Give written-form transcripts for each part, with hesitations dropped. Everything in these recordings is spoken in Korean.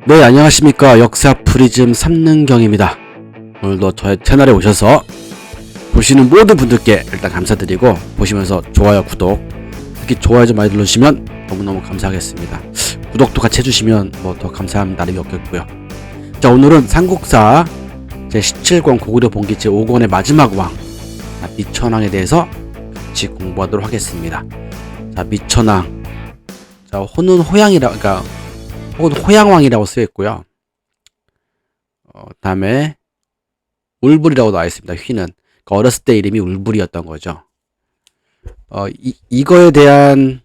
네, 안녕하십니까. 역사 프리즘 삼능경입니다. 오늘도 저의 채널에 오셔서 보시는 모든 분들께 일단 감사드리고, 보시면서 좋아요, 구독, 특히 좋아요 좀 많이 눌러주시면 너무너무 감사하겠습니다. 구독도 같이 해주시면 뭐 더 감사함 나름이 없겠고요. 자, 오늘은 삼국사 제17권 고구려 본기 제5권의 마지막 왕 미천왕에 대해서 같이 공부하도록 하겠습니다. 자, 미천왕, 자, 호는 호양이라, 그러니까 혹은 호양왕이라고 쓰여있고요. 다음에 울불이라고 나와있습니다. 휘는. 그러니까 어렸을 때 이름이 울불이었던 거죠. 이거에 대한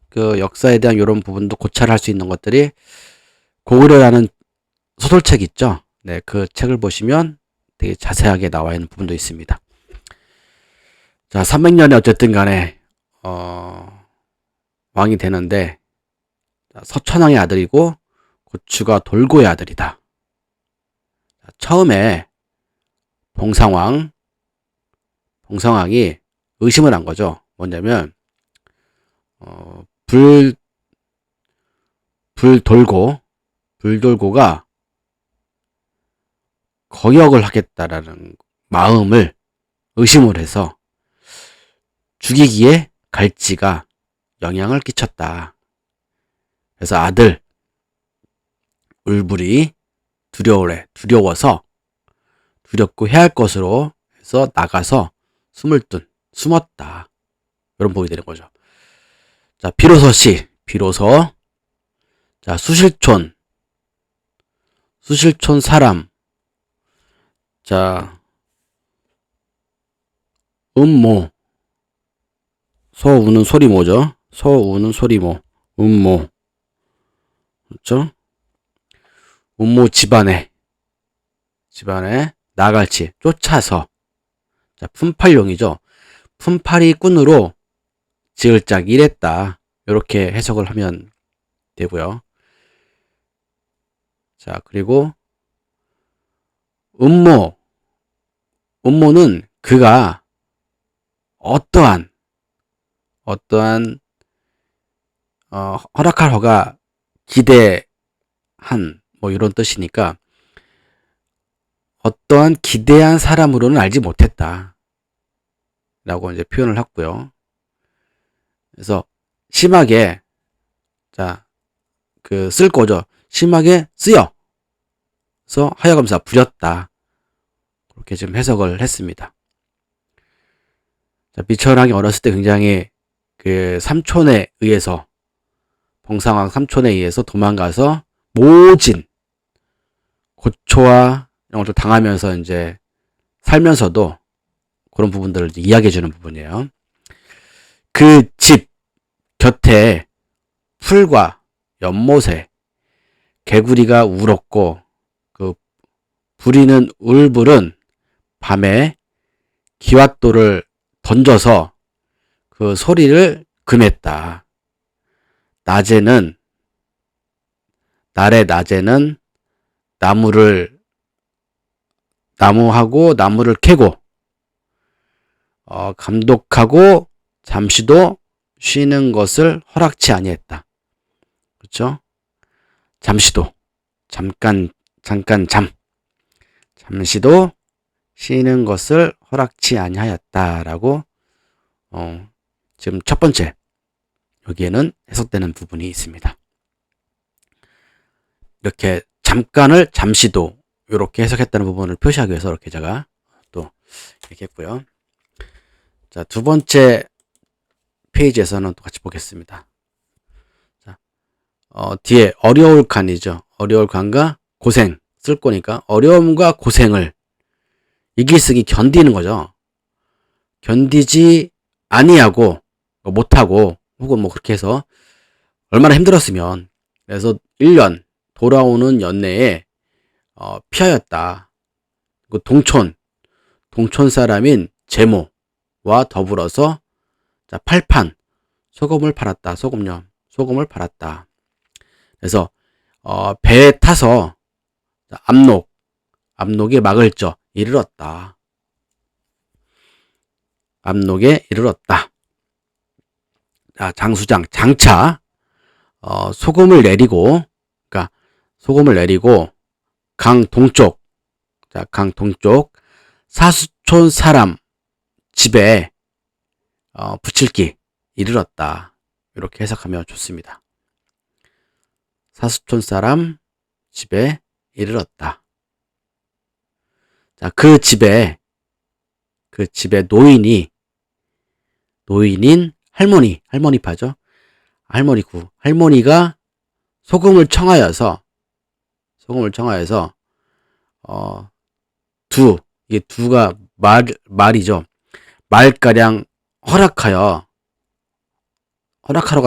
그 역사에 대한 이런 부분도 고찰을 할 수 있는 것들이 고구려라는 소설책 있죠. 네, 그 책을 보시면 되게 자세하게 나와 있는 부분도 있습니다. 자, 300년에 어쨌든 간에 왕이 되는데, 서천왕의 아들이고 고추가 돌고의 아들이다. 처음에 봉상왕이 의심을 한 거죠. 뭐냐면 불돌고가 거역을 하겠다라는 마음을 의심을 해서 죽이기에 갈지가 영향을 끼쳤다. 그래서 아들 울불이 두려워서 두렵고 해할 것으로 해서 나가서 숨었다. 이런 보게 되는 거죠. 자, 비로소 자, 수실촌 사람, 자, 음모, 소우는 소리모죠. 소우는 소리모, 음모, 그렇죠? 음모 집안에 나갈지 쫓아서, 자, 품팔용이죠. 품팔이 꾼으로 지을 짝 이랬다. 이렇게 해석을 하면 되고요. 자, 그리고 음모는 그가 어떠한 허락할 허가 기대한 뭐 이런 뜻이니까 어떠한 기대한 사람으로는 알지 못했다 라고 이제 표현을 했고요. 그래서 심하게, 자, 쓸 거죠. 심하게 쓰여서 하여금사 부렸다. 그렇게 좀 해석을 했습니다. 자, 미천왕이 어렸을 때 굉장히 삼촌에 의해서, 봉상왕 삼촌에 의해서 도망가서 모진 고초와 이런 것들 당하면서 이제 살면서도 그런 부분들을 이야기해주는 부분이에요. 그 집 곁에 풀과 연못에 개구리가 울었고, 그 부리는 울불은 밤에 기왓돌을 던져서 그 소리를 금했다. 낮에는 나무를 캐고 감독하고 잠시도 쉬는 것을 허락치 아니했다. 그렇죠? 잠시도, 잠시도 쉬는 것을 허락치 아니하였다라고 지금 첫 번째 여기에는 해석되는 부분이 있습니다. 이렇게 잠깐을 잠시도 이렇게 해석했다는 부분을 표시하기 위해서 이렇게 제가 또 이렇게 했고요. 자, 두 번째 페이지에서는 또 같이 보겠습니다. 자, 뒤에 어려울 칸이죠. 어려울 칸과 고생 쓸 거니까 어려움과 고생을 이길 쓰기 견디는 거죠. 견디지 아니하고 못하고 혹은 뭐 그렇게 해서 얼마나 힘들었으면, 그래서 1년 돌아오는 연내에 피하였다. 그 동촌 사람인 제모와 더불어서, 자, 팔판 소금을 팔았다. 소금을 팔았다. 그래서 배에 타서 압록에 막을 져 이르렀다. 압록에 이르렀다. 자, 장수장 장차 소금을 내리고, 그러니까 소금을 내리고 강 동쪽, 자, 강 동쪽 사수촌 사람 집에 부칠기 이르렀다. 이렇게 해석하면 좋습니다. 사수촌 사람 집에 이르렀다. 자, 그 집에 노인인 할머니파죠. 할머니가 소금을 청하여서 이게 두가 말이죠. 말가량 허락하러가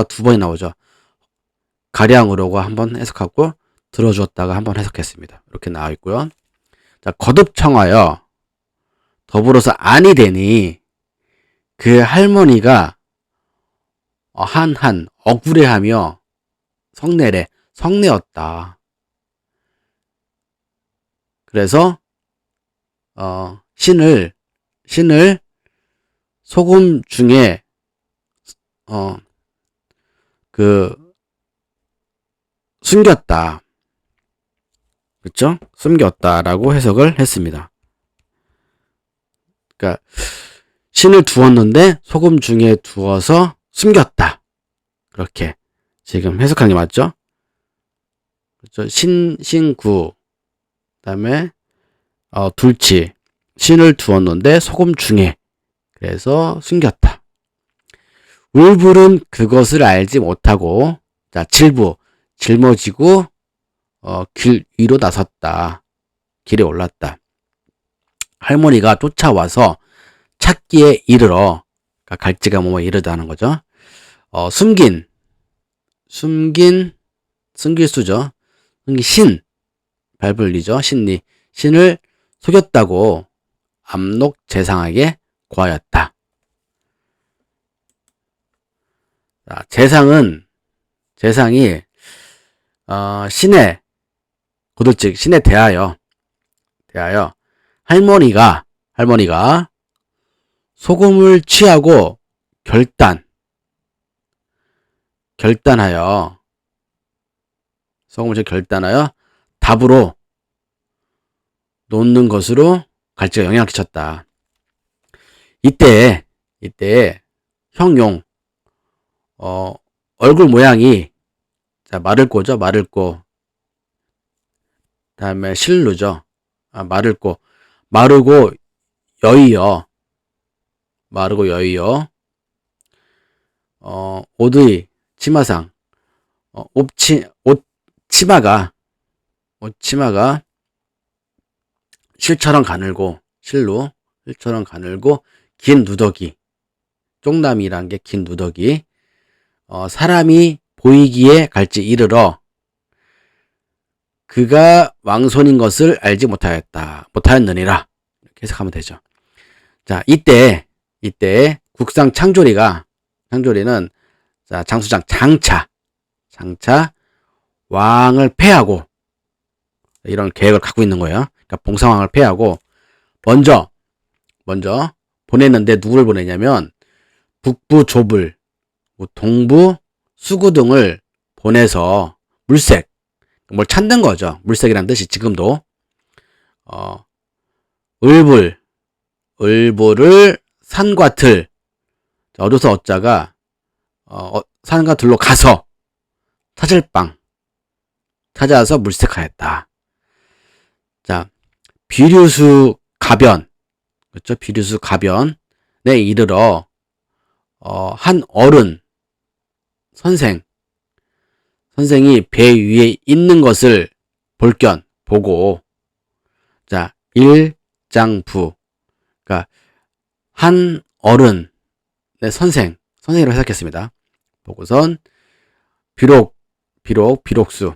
두 번이 나오죠. 가량으로가 한번 해석하고 들어주었다가 한번 해석했습니다. 이렇게 나와 있고요. 자, 거듭 청하여 더불어서 안이 되니 그 할머니가 한한 억울해하며 성내었다. 그래서 신을 소금 중에 숨겼다. 그렇죠? 숨겼다라고 해석을 했습니다. 그러니까 신을 두었는데 소금 중에 두어서 숨겼다. 그렇게 지금 해석한 게 맞죠? 그렇죠? 신구 그다음에 둘치 신을 두었는데 소금 중에 그래서 숨겼다. 울불은 그것을 알지 못하고 자 짊어지고 길 위로 나섰다. 길에 올랐다. 할머니가 쫓아와서 찾기에 이르러 그러니까 갈지가 뭐뭐 이르다는 거죠. 숨길수죠. 신 발불리죠. 신을 속였다고 압록 재상에게 고하였다. 자, 재상이 신에 거듭즉 신에 대하여 할머니가 소금을 취하고 결단하여 답으로 놓는 것으로 갈지가 영향을 끼쳤다. 이때 형용 얼굴 모양이 자 마를꼬죠. 다음에 실루죠. 마르고 여의어 옷의 치마상 치마가 실처럼 가늘고 긴 누더기 쪽남이란 게 긴 누더기 사람이 보이기에 갈지 이르러 그가 왕손인 것을 알지 못하였느니라 이렇게 해석하면 되죠. 자 이때 국상 창조리는 자 장수장 장차 왕을 패하고 이런 계획을 갖고 있는 거예요. 그러니까 봉상왕을 패하고 먼저 보냈는데 누구를 보내냐면 북부 조불, 동부 수구 등을 보내서 물색 뭘 찾는 거죠. 물색이란 뜻이 지금도 을불을 산과 들 어조서 어자가 산과 들로 가서 찾아서 물색하였다. 자, 비류수 가변, 그렇죠? 비류수 가변에 이르러 한 어른 선생이 배 위에 있는 것을 보고 자 일장부 그러니까 한 어른의 선생이라고 해석했습니다. 보고선 비록수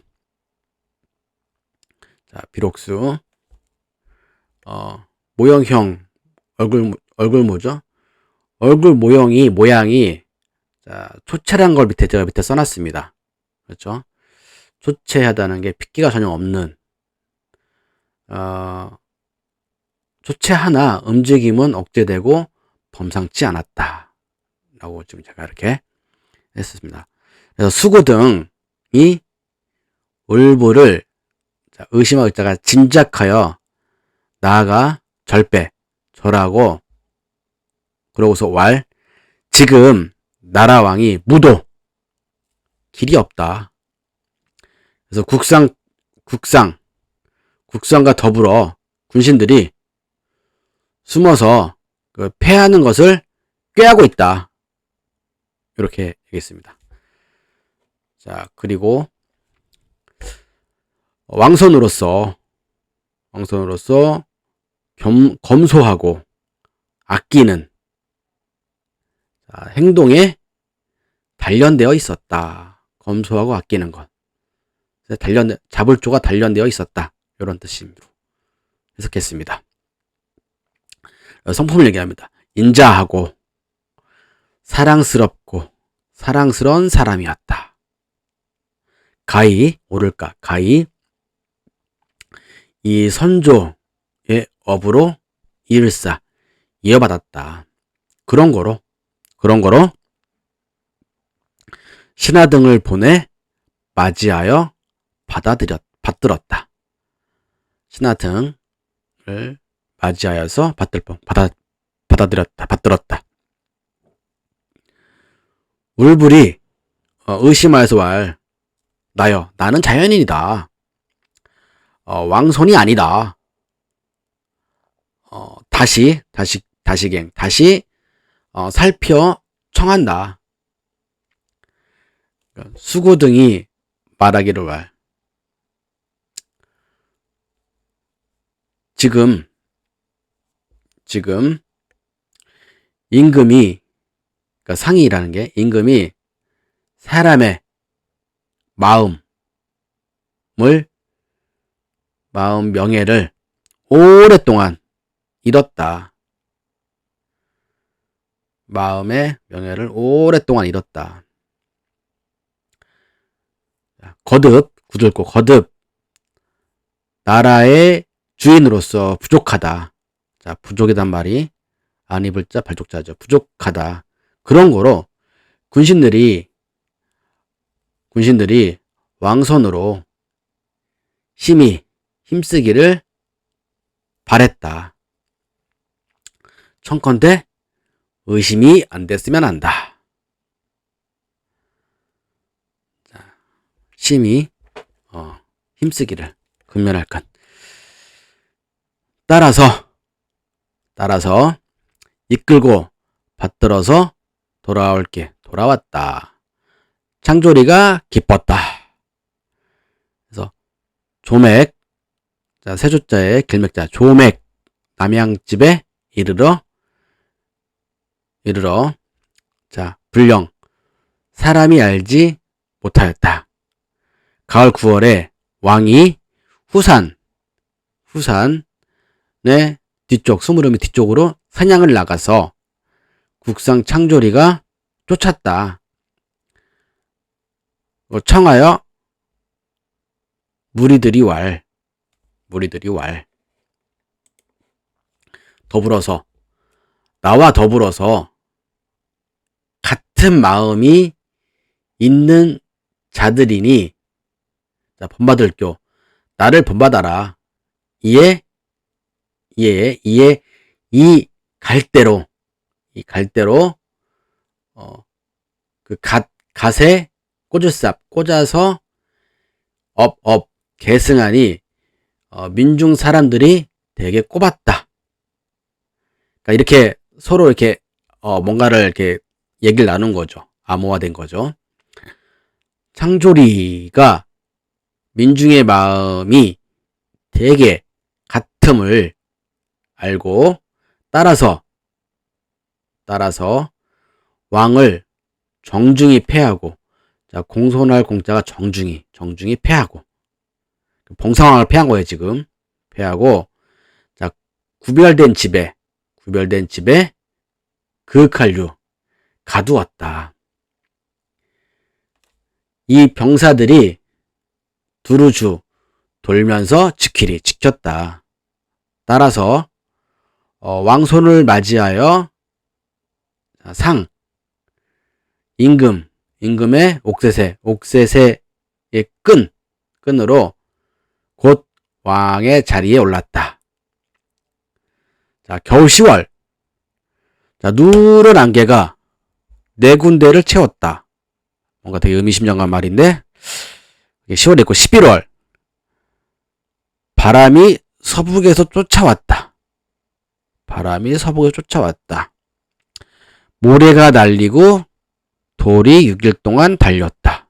자 비록수 모형형 얼굴모죠. 얼굴 모양이 자 초췌한 걸 제가 밑에 써놨습니다. 그렇죠? 초췌하다는 게 핏기가 전혀 없는 초췌하나 움직임은 억제되고 범상치 않았다 라고 지금 제가 이렇게 했습니다. 그래서 수고등이 을보를 자, 의심하고 있다가 진작하여 나아가 절빼 절하고 그러고서 지금 나라 왕이 무도 길이 없다. 그래서 국상과 더불어 군신들이 숨어서 그 패하는 것을 꾀하고 있다. 이렇게 얘기했습니다. 자, 그리고 왕손으로서 검소하고 아끼는 행동에 단련되어 있었다. 검소하고 아끼는 것. 자불조가 단련되어 있었다. 이런 뜻으로 해석했습니다. 성품을 얘기합니다. 인자하고 사랑스럽고 사랑스러운 사람이었다. 가히 옳을까? 가히 이 선조의 업으로 이어받았다. 그런 거로 신하등을 보내 맞이하여 받들었다. 신하등을 맞이하여서 받들었다. 울불이 의심하여서 나는 자연인이다. 왕손이 아니다. 다시 살펴 청한다. 수구 등이 말하기를 지금 임금이, 그러니까 상이라는 게 임금이 사람의 마음 명예를 오랫동안 잃었다. 마음의 명예를 오랫동안 잃었다. 거듭 나라의 주인으로서 부족하다. 자, 부족이란 말이 안 입을 자 발족자죠. 부족하다. 그런 거로 군신들이 왕손으로 심히 힘쓰기를 바랬다. 청컨대 의심이 안 됐으면 한다. 자, 심히 힘쓰기를 근면할 것. 따라서 이끌고 받들어서 돌아왔다. 창조리가 기뻤다. 그래서 조맥, 자, 세조자의 길맥자 조맥 남양집에 이르러 자, 불령 사람이 알지 못하였다. 가을 9월에 왕이 후산의 스무름이 뒤쪽으로 사냥을 나가서 국상 창조리가 쫓았다. 청하여 무리들이 나와 더불어서 같은 마음이 있는 자들이니, 자, 본받을 교 나를 본받아라. 이에 이 갈대로 그 갓에 꽂아서 계승하니 민중 사람들이 되게 꼽았다. 그러니까 이렇게 서로 이렇게 뭔가를 이렇게 얘기를 나눈 거죠. 암호화된 거죠. 창조리가 민중의 마음이 되게 같음을 알고 따라서 왕을 정중히 패하고, 자, 공손할 공자가 정중히 패하고, 봉상왕을 패한 거예요. 지금 패하고, 자, 구별된 집에 그윽한류 가두었다. 이 병사들이 두루주 돌면서 지켰다. 따라서 왕손을 맞이하여 임금의 옥새새의 끈으로 곧 왕의 자리에 올랐다. 자, 겨울 10월. 자, 누런 안개가 네 군데를 채웠다. 뭔가 되게 의미심장한 말인데, 10월에 있고 11월. 바람이 서북에서 쫓아왔다. 바람이 서북에서 쫓아왔다. 모래가 날리고 돌이 6일 동안 달렸다.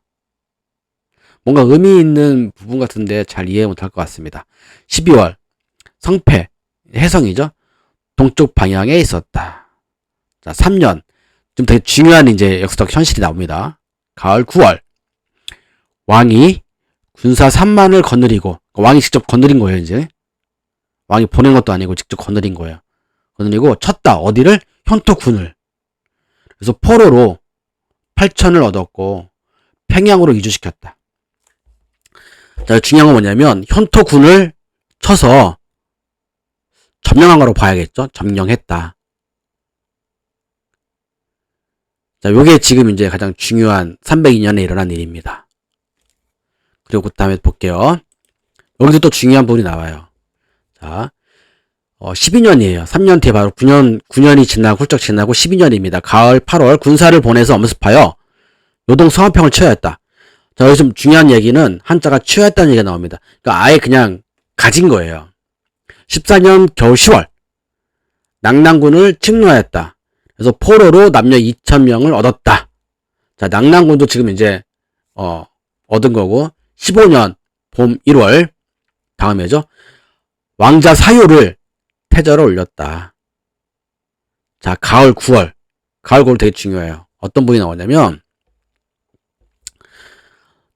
뭔가 의미 있는 부분 같은데 잘 이해 못할 것 같습니다. 12월. 성패. 해성이죠. 동쪽 방향에 있었다. 자, 3년. 좀 되게 중요한 이제 역사적 현실이 나옵니다. 가을 9월. 왕이 군사 3만을 거느리고, 왕이 직접 거느린 거예요, 이제. 왕이 보낸 것도 아니고 직접 거느린 거예요. 거느리고 쳤다. 어디를? 현토군을. 그래서 포로로 8천을 얻었고 평양으로 이주시켰다. 자, 중요한 건 뭐냐면 현토군을 쳐서 점령한 거로 봐야겠죠. 점령했다. 자, 요게 지금 이제 가장 중요한 302년에 일어난 일입니다. 그리고 그 다음에 볼게요. 여기서 또 중요한 부분이 나와요. 자, 12년이에요. 3년 뒤에 바로 9년이 지나고 훌쩍 지나고 12년입니다. 가을 8월 군사를 보내서 엄습하여 요동 성한평을 취하였다. 자, 여기 좀 중요한 얘기는 한자가 취하였다는 얘기가 나옵니다. 그러니까 아예 그냥 가진 거예요. 14년 겨울 10월 낙랑군을 침노하였다. 그래서 포로로 남녀 2,000명을 얻었다. 자, 낙랑군도 지금 이제 얻은 거고 15년 봄 1월 다음에죠. 왕자 사유를 태저로 올렸다. 자, 가을 9월. 가을 9월 되게 중요해요. 어떤 분이 나오냐면,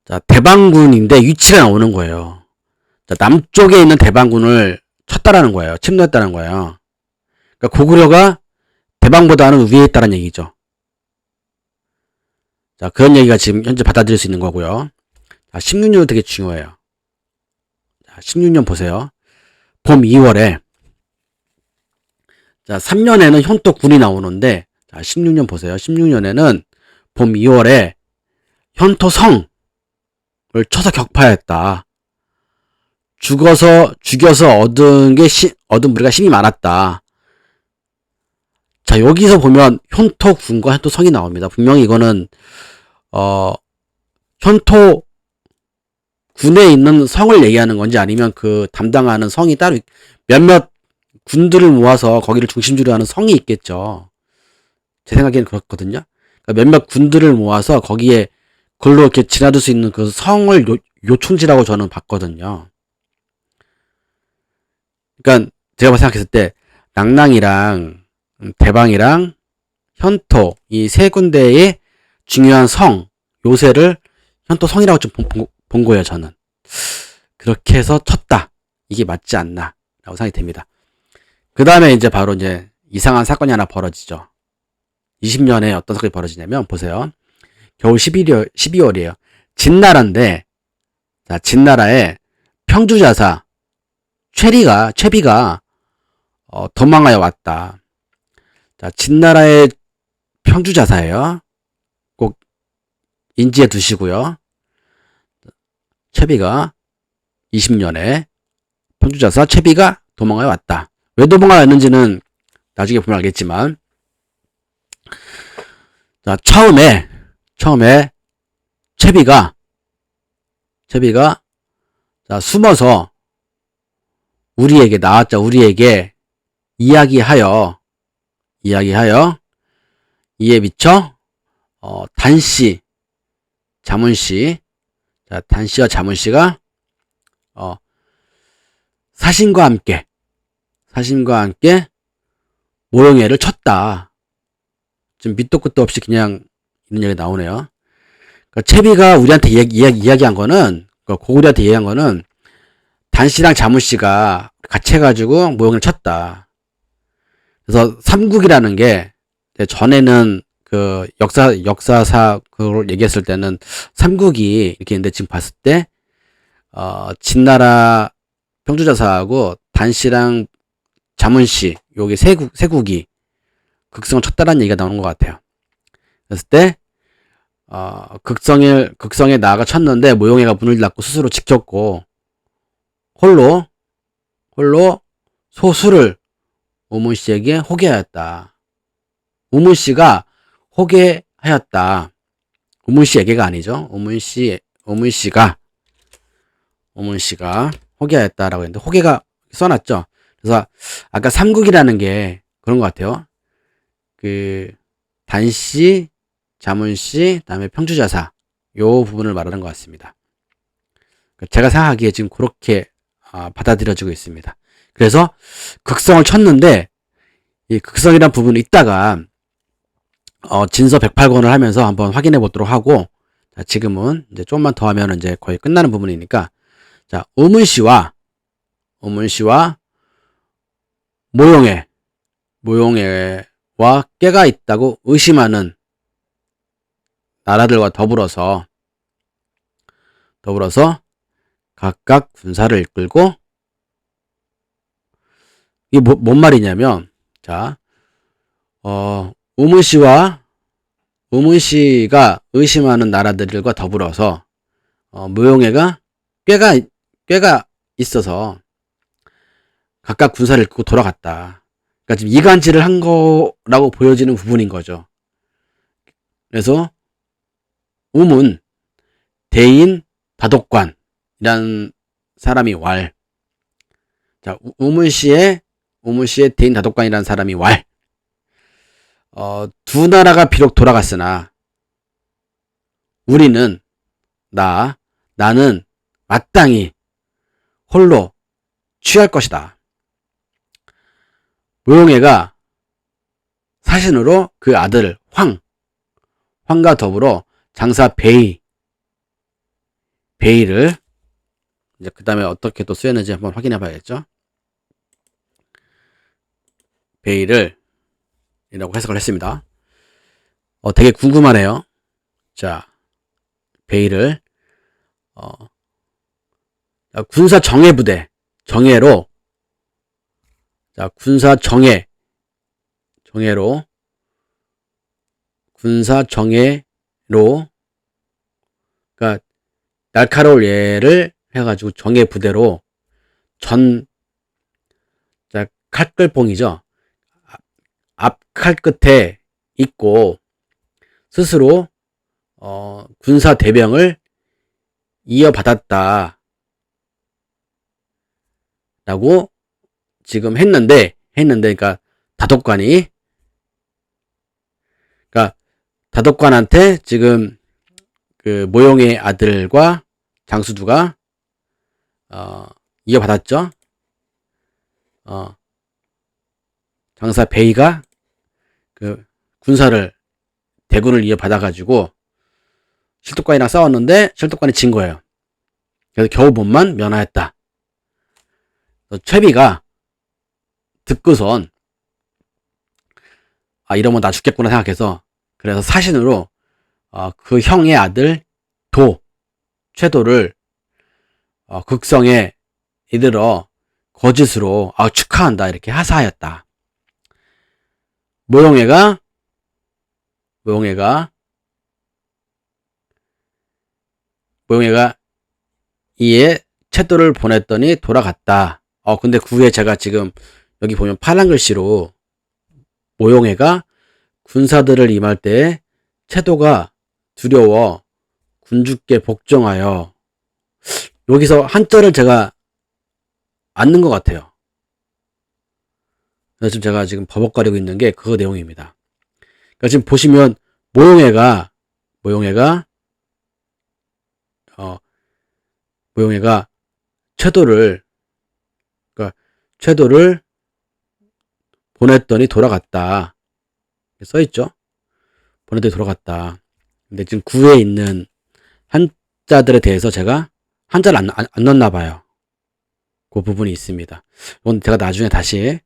자, 대방군인데 위치가 나오는 거예요. 자, 남쪽에 있는 대방군을 쳤다라는 거예요. 침노했다는 거예요. 그러니까 고구려가 대방보다는 위에 있다는 얘기죠. 자, 그런 얘기가 지금 현재 받아들일 수 있는 거고요. 자, 16년도 되게 중요해요. 자, 16년 보세요. 봄 2월에 자, 3년에는 현토군이 나오는데, 자, 16년 보세요. 16년에는 봄 2월에 현토성을 쳐서 격파했다. 죽여서 얻은 무리가 힘이 많았다. 자, 여기서 보면 현토군과 현토성이 나옵니다. 분명히 이거는, 현토군에 있는 성을 얘기하는 건지 아니면 그 담당하는 성이 따로 몇몇 군들을 모아서 거기를 중심지로 하는 성이 있겠죠. 제 생각에는 그렇거든요. 그러니까 몇몇 군들을 모아서 거기에 그걸로 이렇게 지나들 수 있는 그 성을 요충지라고 저는 봤거든요. 그러니까 제가 생각했을 때 낙랑이랑 대방이랑 현토 이 세 군데의 중요한 성 요새를 현토성이라고 좀 본 거예요. 저는 그렇게 해서 쳤다. 이게 맞지 않나 라고 생각이 됩니다. 그 다음에 이제 바로 이제 이상한 사건이 하나 벌어지죠. 20년에 어떤 사건이 벌어지냐면, 보세요. 겨울 12월이에요. 진나라인데, 자, 진나라의 평주자사, 최비가, 도망하여 왔다. 자, 진나라의 평주자사예요. 꼭 인지해 두시고요. 최비가 20년에 평주자사 최비가 도망하여 왔다. 왜 도망하여 왔는지는 나중에 보면 알겠지만, 자, 처음에 채비가 자, 숨어서 우리에게 이야기하여 이에 미쳐 단씨 자문씨, 자, 단씨와 자문씨가 사신과 함께 모형애를 쳤다. 지금 밑도 끝도 없이 그냥 이런 얘기가 나오네요. 그러니까 채비가 우리한테 이야기한 거는, 고구려한테 얘기한 거는 단씨랑 자문씨가 같이 해가지고 모형을 쳤다. 그래서 삼국이라는 게 전에는 그 역사사 그걸 얘기했을 때는 삼국이 이렇게 있는데, 지금 봤을 때 진나라 평주자사하고 단씨랑 자문씨 요게 세국이 극성을 쳤다라는 얘기가 나오는 것 같아요. 그랬을 때 극성에 나아가 쳤는데 모형애가 문을 닫고 스스로 지켰고 홀로 홀로 소수를 우문씨에게 호게하였다. 우문씨가 호게하였다. 우문씨에게가 아니죠. 우문씨가 호게하였다라고 했는데 호게가 써놨죠. 그래서 아까 삼국이라는 게 그런 것 같아요. 그 단씨, 자문씨, 그다음에 평주자사 요 부분을 말하는 것 같습니다. 제가 생각하기에 지금 그렇게 받아들여지고 있습니다. 그래서 극성을 쳤는데 이 극성이란 부분을 이따가 진서 108권을 하면서 한번 확인해 보도록 하고, 자, 지금은 이제 좀만 더 하면 이제 거의 끝나는 부분이니까, 자, 우문씨와 모용애와 꾀가 있다고 의심하는 나라들과 더불어서 각각 군사를 이끌고, 이게 뭔 말이냐면, 자, 우문씨가 의심하는 나라들과 더불어서, 모용애가 꾀가 있어서 각각 군사를 이끌고 돌아갔다. 그러니까 지금 이간질을 한 거라고 보여지는 부분인 거죠. 그래서 우문, 대인, 다독관이라는 사람이 왈. 자, 우문씨의 대인 다독관이라는 사람이 왈. 두 나라가 비록 돌아갔으나 나는 마땅히 홀로 취할 것이다. 모용애가 사신으로 그 아들 황과 더불어 장사 베이를 이제 그 다음에 어떻게 또 쓰였는지 한번 확인해 봐야겠죠. 베이를 이라고 해석을 했습니다. 되게 궁금하네요. 자, 베이를 군사 정예부대 정예로, 자, 군사 정예로 그러니까 날카로울 예를 해가지고 정예부대로 자, 칼끌봉이죠. 앞 칼 끝에 있고 스스로 군사 대병을 이어받았다 라고 지금 했는데 그러니까 다독관한테 지금 그 모용의 아들과 장수두가 이어받았죠. 장사 베이가 그 대군을 이어받아가지고 실독관이랑 싸웠는데 실독관이 진 거예요. 그래서 겨우 몸만 면하였다. 최비가 듣고선 이러면 나 죽겠구나 생각해서 그래서 사신으로 그 형의 아들 최도를 극성에 이르러 거짓으로 축하한다 이렇게 하사하였다. 모용애가 이에 채도를 보냈더니 돌아갔다. 근데 그 후에 제가 지금 여기 보면 파란 글씨로 모용애가 군사들을 임할 때 채도가 두려워 군주께 복종하여, 여기서 한자를 제가 안 넣은 것 같아요. 그래서 지금 제가 지금 버벅거리고 있는 게 그 내용입니다. 그러니까 지금 보시면 모용애가 채도를 보냈더니 돌아갔다. 써있죠? 보냈더니 돌아갔다. 근데 지금 구에 있는 한자들에 대해서 제가 한자를 안 넣었나 봐요. 그 부분이 있습니다. 이건 제가 나중에 다시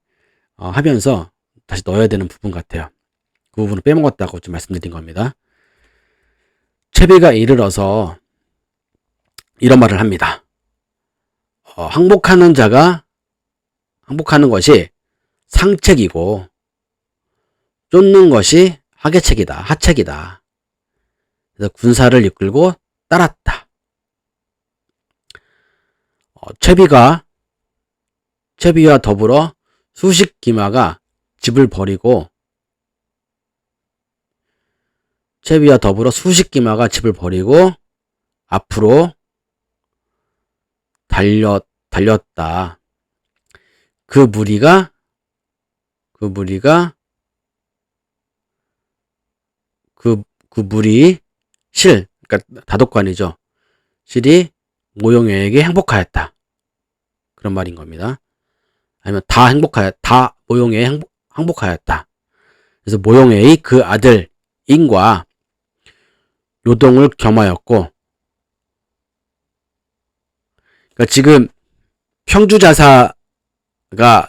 하면서 다시 넣어야 되는 부분 같아요. 그 부분을 빼먹었다고 좀 말씀드린 겁니다. 채비가 이르러서 이런 말을 합니다. 항복하는 것이 상책이고 쫓는 것이 하책이다. 그래서 군사를 이끌고 따랐다. 채비가 채비와 더불어 수십 기마가 집을 버리고 앞으로 달렸다. 그 무리가 그러니까 다독관이죠. 실이 모용에게 행복하였다. 그런 말인 겁니다. 아니면 다 모용에 행복하였다. 그래서 모용의 그 아들 인과 요동을 겸하였고, 그러니까 지금 평주자사가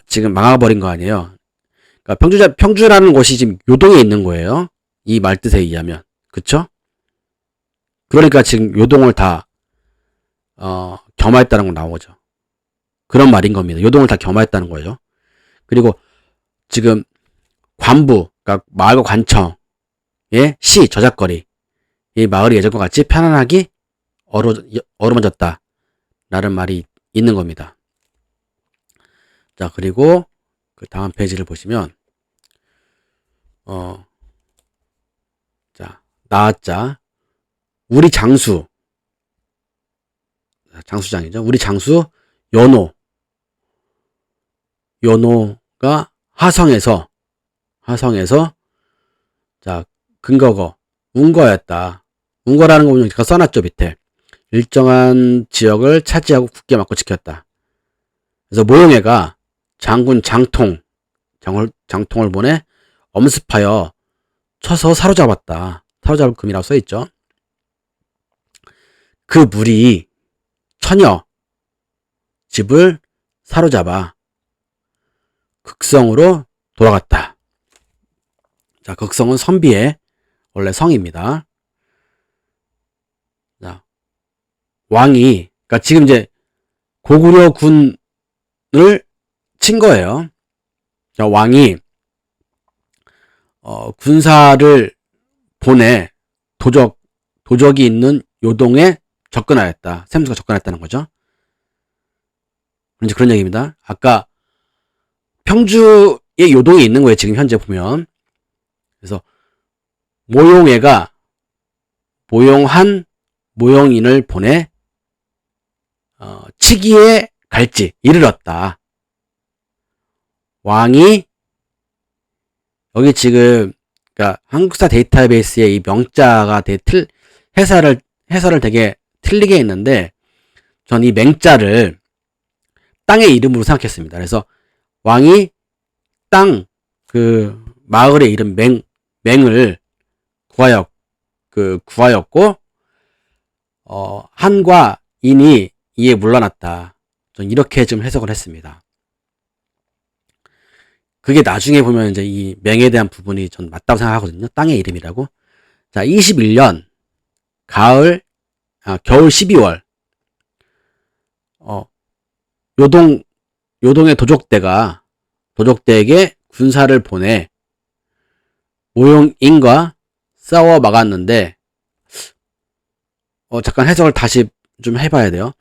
지금 망해버린 거 아니에요. 그러니까 평주라는 곳이 지금 요동에 있는 거예요. 이 말뜻에 의하면. 그쵸? 그러니까 지금 요동을 다, 겸하였다는 건 나오죠. 그런 말인 겁니다. 요동을 다 겸하였다는 거예요. 그리고 지금 관부, 그러니까 마을과 관청의 저작거리, 이 마을이 예전과 같이 편안하게 어루만졌다. 라는 말이 있는 겁니다. 자, 그리고 그 다음 페이지를 보시면, 자, 나왔자. 우리 장수장이죠. 우리 장수, 연호가 하성에서, 자, 근거거, 운거였다. 운거라는 거 보면 제가 써놨죠, 밑에. 일정한 지역을 차지하고 굳게 막고 지켰다. 그래서 모용애가 장군 장통을 보내 엄습하여 쳐서 사로잡았다. 사로잡을 금이라고 써있죠. 그 무리 처녀 집을 사로잡아 극성으로 돌아갔다. 자, 극성은 선비의 원래 성입니다. 자, 왕이, 그러니까 지금 이제 고구려 군을 친 거예요. 자, 왕이 군사를 보내 도적이 있는 요동에 접근하였다. 샘수가 접근했다는 거죠. 이제 그런 얘기입니다. 아까 평주의 요동이 있는 거예요. 지금 현재 보면. 그래서 모용애가 모용한 모용인을 보내 치기에 갈지 이르렀다. 왕이 여기 지금 그러니까 한국사 데이터베이스의 이 명자가 되게 해설을 되게 틀리게 했는데 전 이 맹자를 땅의 이름으로 생각했습니다. 그래서 왕이 땅 그 마을의 이름 맹을 구하였고 한과 인이 이에 물러났다. 전 이렇게 좀 해석을 했습니다. 그게 나중에 보면 이제 이 맹에 대한 부분이 전 맞다고 생각하거든요. 땅의 이름이라고. 자, 21년 겨울 12월 요동의 도적대에게 군사를 보내 모용인과 싸워 막았는데 잠깐 해석을 다시 좀 해봐야 돼요.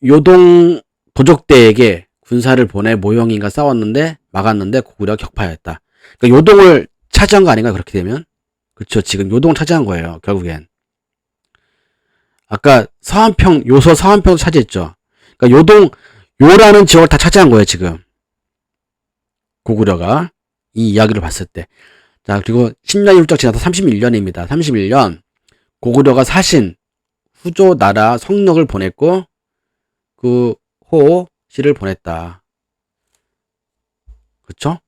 요동 도적대에게 군사를 보내 모용인과 싸웠는데 막았는데 고구려가 격파하였다. 그러니까 요동을 차지한 거 아닌가 그렇게 되면? 그렇죠. 지금 요동을 차지한 거예요. 결국엔. 아까 요서 서안평도 차지했죠. 그러니까 요라는 지역을 다 차지한 거예요. 지금 고구려가 이 이야기를 봤을 때. 자, 그리고 10년이 훌쩍 지나서 31년입니다. 31년 고구려가 사신 후조 나라 성록을 보냈고 그 호시를 보냈다. 그쵸?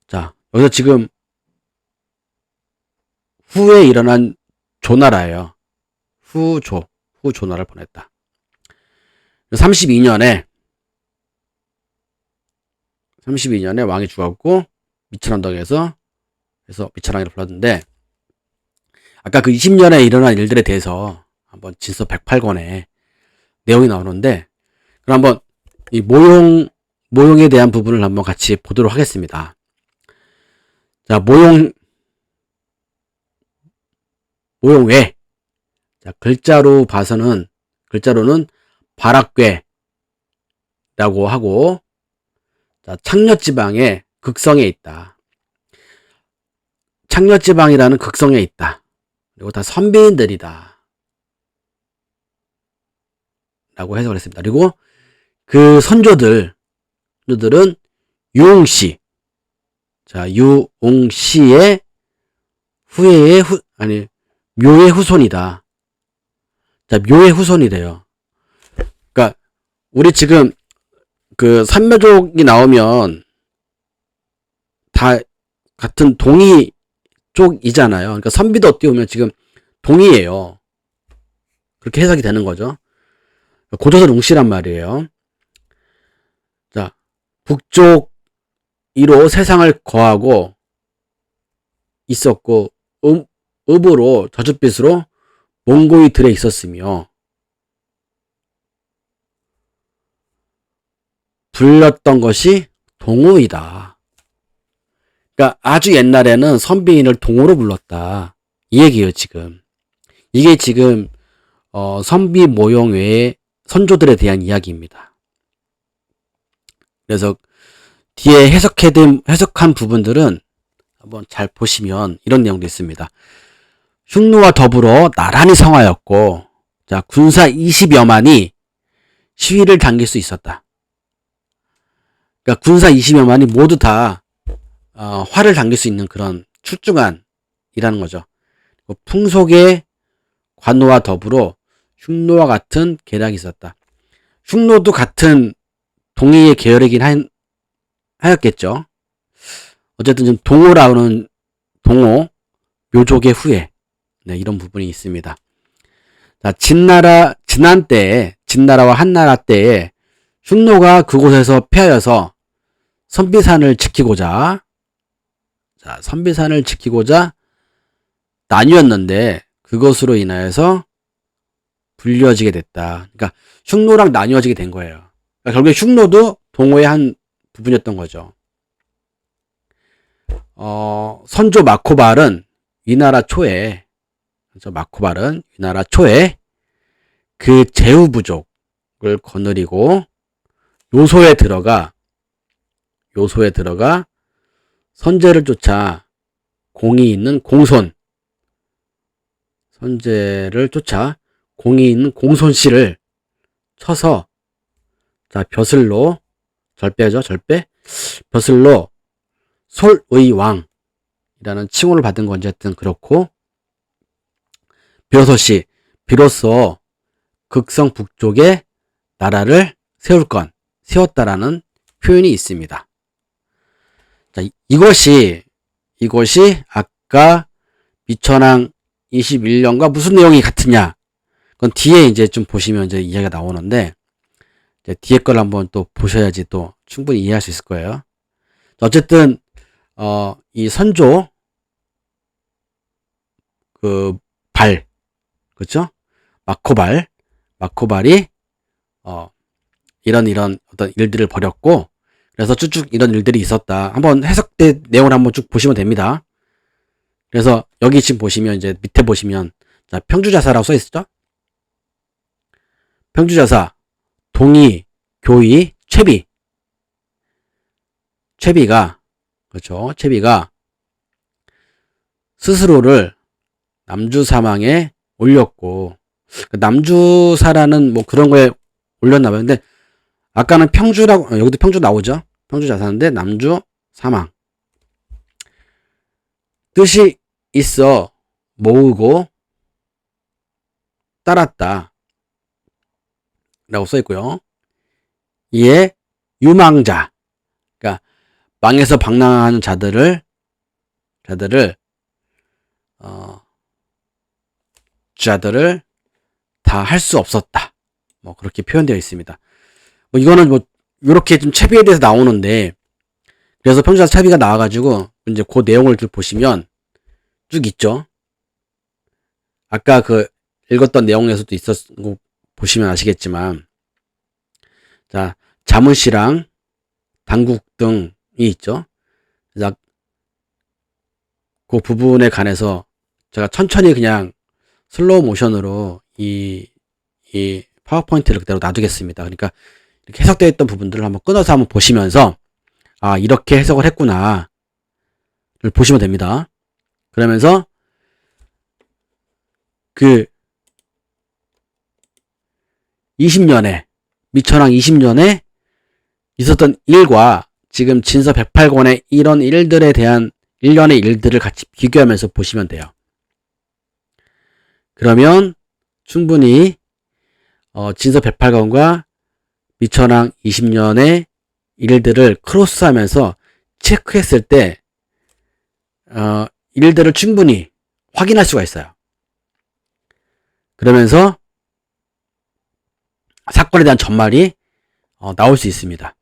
자, 여기서 지금 후에 일어난 조나라예요. 후조나라를 보냈다. 32년에 왕이 죽었고 미천언덕에서 미천왕이라 불렀는데 아까 그 20년에 일어난 일들에 대해서 한번 진서 108권에 내용이 나오는데 그럼 한번 이 모용에 대한 부분을 한번 같이 보도록 하겠습니다. 자, 모용외. 자, 글자로는 바락괴라는 라고 하고, 자, 창녀지방의 극성에 있다. 창녀지방이라는 극성에 있다. 그리고 다 선비인들이다. 라고 해석을 했습니다. 그리고 그 선조들은 유웅씨. 자, 유웅씨의 묘의 후손이다. 자, 묘의 후손이래요. 그러니까 우리 지금 그 삼묘족이 나오면 다 같은 동이 쪽이잖아요. 그러니까 선비도 어떻게 보면 지금 동이에요. 그렇게 해석이 되는 거죠. 고조선 웅씨란 말이에요. 자, 북쪽 이로 세상을 거하고 있었고, 읍으로 저줏빛으로 몽고의 들에 있었으며, 불렸던 것이 동우이다. 그러니까 아주 옛날에는 선비인을 동우로 불렀다. 이 얘기예요, 지금. 이게 지금 선비 모형 외에 선조들에 대한 이야기입니다. 그래서 뒤에 해석한 부분들은 한번 잘 보시면 이런 내용도 있습니다. 흉노와 더불어 나란히 성하였고, 자, 군사 20여만이 시위를 당길 수 있었다. 그러니까 군사 20여만이 모두 다 활을 당길 수 있는 그런 출중한이라는 거죠. 풍속의 관노와 더불어 흉노와 같은 계략이 있었다. 흉노도 같은 동의의 계열이긴 하였겠죠. 어쨌든 지금 동호라는 동호 묘족의 후예, 네, 이런 부분이 있습니다. 자, 진나라와 한나라 때에 흉노가 그곳에서 패하여서 선비산을 지키고자 나뉘었는데 그것으로 인하여서 불려지게 됐다. 그러니까 흉노랑 나뉘어지게 된 거예요. 그러니까 결국에 흉노도 동호의 한 부분이었던 거죠. 선조 마코발은 위나라 초에 그 제후 부족을 거느리고 요소에 들어가 선제를 쫓아 공이 있는 공손씨를 쳐서, 자, 벼슬로 솔의왕이라는 칭호를 받은 건지 하여튼 그렇고, 비로소 극성 북쪽에 나라를 세웠다라는 표현이 있습니다. 자, 이것이 아까 미천왕 21년과 무슨 내용이 같으냐? 그건 뒤에 이제 좀 보시면 이제 이야기가 나오는데, 이제 뒤에 걸 한번 또 보셔야지 또 충분히 이해할 수 있을 거예요. 어쨌든 이 선조 그렇죠? 마코발이 이런 어떤 일들을 벌였고, 그래서 쭉쭉 이런 일들이 있었다. 한번 해석된 내용을 한번 쭉 보시면 됩니다. 그래서 여기 지금 보시면 이제 밑에 보시면, 자, 평주자사라고 써 있죠? 평주자사, 동의, 교의, 채비가 스스로를 남주사망에 올렸고, 남주사라는 뭐 그런 거에 올렸나 봐요. 근데 아까는 평주라고, 여기도 평주 나오죠? 평주자사인데 남주사망. 뜻이 있어 모으고 따랐다 라고 써있고요. 이에 유망자, 그러니까 망에서 방랑하는 자들을 다 할 수 없었다. 뭐 그렇게 표현되어 있습니다. 뭐 이거는 뭐 이렇게 좀 채비에 대해서 나오는데, 그래서 평주자사 채비가 나와가지고 이제 그 내용을 보시면 쭉 있죠. 아까 그 읽었던 내용에서도 있었고 거 보시면 아시겠지만, 자, 자문씨랑 당국 등이 있죠. 그래서 그 부분에 관해서 제가 천천히 그냥 슬로우 모션으로 이 파워포인트를 그대로 놔두겠습니다. 그러니까 이렇게 해석되어 있던 부분들을 한번 끊어서 한번 보시면서 아, 이렇게 해석을 했구나 를 보시면 됩니다. 그러면서 그 20년에 미천왕 20년에 있었던 일과 지금 진서 108권의 이런 일들에 대한 일련의 일들을 같이 비교하면서 보시면 돼요. 그러면 충분히 진서 108권과 미천왕 20년의 일들을 크로스하면서 체크했을 때 일들을 충분히 확인할 수가 있어요. 그러면서 사건에 대한 전말이 나올 수 있습니다.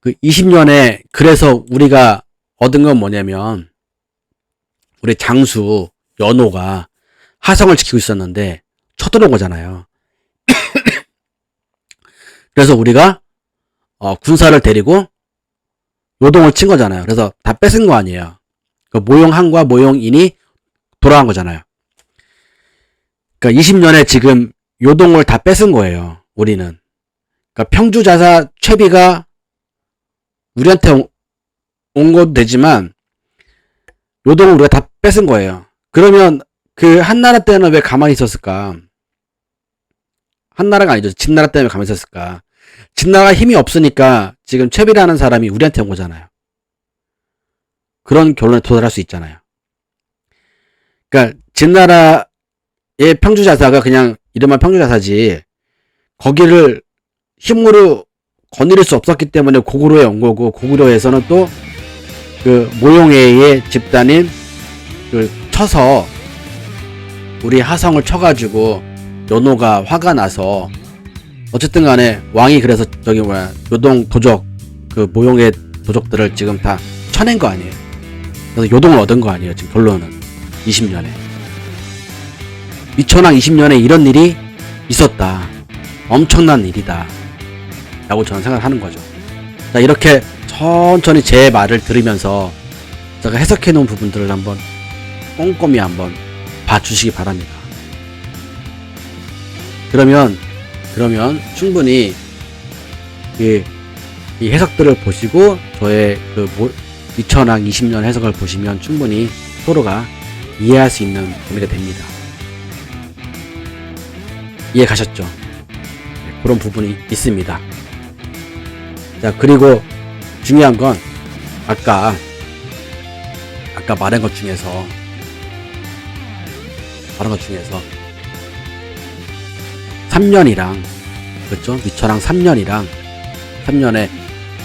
그 20년에 그래서 우리가 얻은 건 뭐냐면 우리 장수 연호가 하성을 지키고 있었는데 쳐들어온 거잖아요. 그래서 우리가 군사를 데리고 요동을 친 거잖아요. 그래서 다 뺏은 거 아니에요. 그 모용한과 모용인이 돌아간 거잖아요. 그러니까 20년에 지금 요동을 다 뺏은 거예요. 우리는. 그러니까 평주자사 최비가 우리한테 온 것도 되지만 요동을 우리가 다 뺏은 거예요. 그러면 그 한나라 때는 왜 가만히 있었을까? 한나라가 아니죠. 진나라 때문에 가만히 있었을까? 진나라가 힘이 없으니까 지금 최비라는 사람이 우리한테 온 거잖아요. 그런 결론에 도달할 수 있잖아요. 그러니까 진나라의 평주자사가 그냥 이름만 평주자사지 거기를 힘으로 거느릴 수 없었기 때문에 고구려에 온 거고, 고구려에서는 또 그 모용애의 집단인 그 쳐서 우리 하성을 쳐가지고 연호가 화가 나서 어쨌든 간에 왕이 그래서 저기 요동 도적 그 모용의 도적들을 지금 다 쳐낸 거 아니에요. 그래서 요동을 얻은 거 아니에요. 지금 결론은 20년에 미천왕 20년에 이런 일이 있었다. 엄청난 일이다 라고 저는 생각을 하는 거죠. 자, 이렇게 천천히 제 말을 들으면서 제가 해석해 놓은 부분들을 한번 꼼꼼히 한번 봐주시기 바랍니다. 그러면 충분히 이 해석들을 보시고 저의 그 미천왕 20년 해석을 보시면 충분히 서로가 이해할 수 있는 범위가 됩니다. 이해 가셨죠? 네, 그런 부분이 있습니다. 자, 그리고 중요한 건 아까 말한 것 중에서 3년이랑 그렇죠? 미천왕 3년에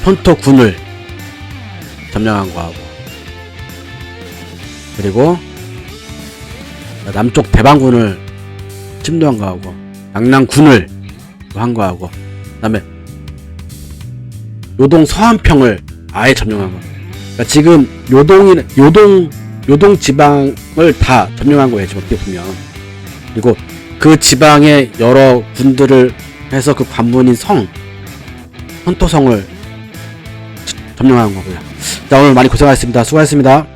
현토군을 점령한 거하고, 그리고 남쪽 대방군을 침노한 거하고, 양랑군을 한 거하고, 그 다음에 요동 서안평을 아예 점령한 거. 그러니까 지금 요동 지방을 다 점령한 거예요, 지금 어떻게 보면. 그리고 그 지방의 여러 군들을 해서 그 관문인 현토성을 점령한 거고요. 자, 오늘 많이 고생하셨습니다. 수고하셨습니다.